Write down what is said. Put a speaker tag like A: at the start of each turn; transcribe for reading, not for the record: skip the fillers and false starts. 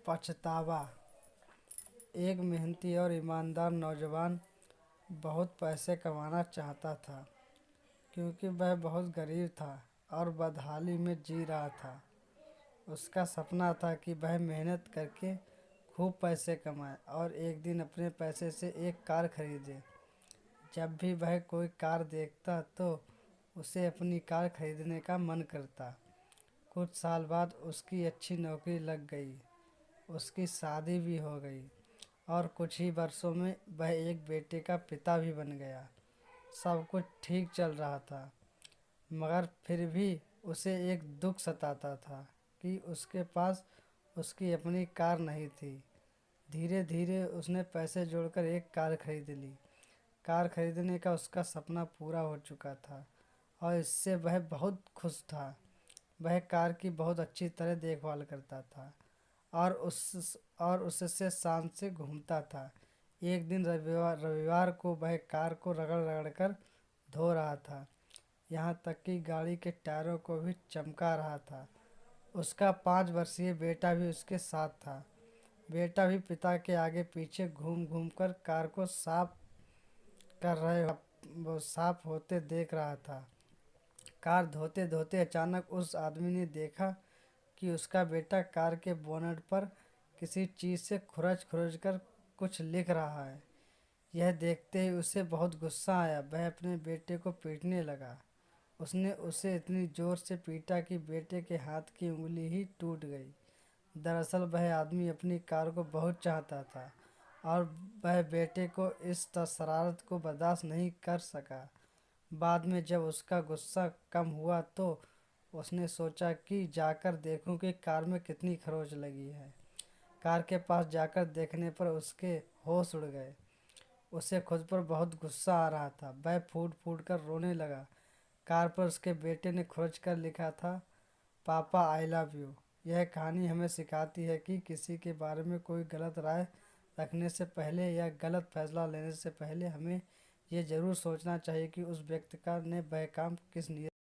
A: पछतावा। एक मेहनती और ईमानदार नौजवान बहुत पैसे कमाना चाहता था, क्योंकि वह बहुत गरीब था और बदहाली में जी रहा था। उसका सपना था कि वह मेहनत करके खूब पैसे कमाए और एक दिन अपने पैसे से एक कार खरीदे। जब भी वह कोई कार देखता तो उसे अपनी कार खरीदने का मन करता। कुछ साल बाद उसकी अच्छी नौकरी लग गई, उसकी शादी भी हो गई और कुछ ही वर्षों में वह एक बेटे का पिता भी बन गया। सब कुछ ठीक चल रहा था, मगर फिर भी उसे एक दुख सताता था कि उसके पास उसकी अपनी कार नहीं थी। धीरे धीरे उसने पैसे जोड़कर एक कार खरीद ली। कार खरीदने का उसका सपना पूरा हो चुका था और इससे वह बहुत खुश था। वह कार की बहुत अच्छी तरह देखभाल करता था और उससे शान से घूमता था। एक दिन रविवार रविवार को वह कार को रगड़ रगड़ कर धो रहा था, यहाँ तक कि गाड़ी के टायरों को भी चमका रहा था। उसका 5 वर्षीय बेटा भी उसके साथ था। बेटा भी पिता के आगे पीछे घूम घूम कर कार को साफ कर रहे वो साफ होते देख रहा था। कार धोते धोते अचानक उस आदमी ने देखा कि उसका बेटा कार के बोनट पर किसी चीज़ से खुरच खुरच कर कुछ लिख रहा है। यह देखते ही उसे बहुत गुस्सा आया। वह अपने बेटे को पीटने लगा। उसने उसे इतनी जोर से पीटा कि बेटे के हाथ की उंगली ही टूट गई। दरअसल वह आदमी अपनी कार को बहुत चाहता था और वह बेटे को इस शरारत को बर्दाश्त नहीं कर सका। बाद में जब उसका गुस्सा कम हुआ तो उसने सोचा कि जाकर देखूं कि कार में कितनी खरोंच लगी है। कार के पास जाकर देखने पर उसके होश उड़ गए। उसे खुद पर बहुत गुस्सा आ रहा था। वह फूट फूट कर रोने लगा। कार पर उसके बेटे ने खुरच कर लिखा था, पापा आई लव यू। यह कहानी हमें सिखाती है कि किसी के बारे में कोई गलत राय रखने से पहले या गलत फैसला लेने से पहले हमें यह ज़रूर सोचना चाहिए कि उस व्यक्ति का ने वह काम किस नीयत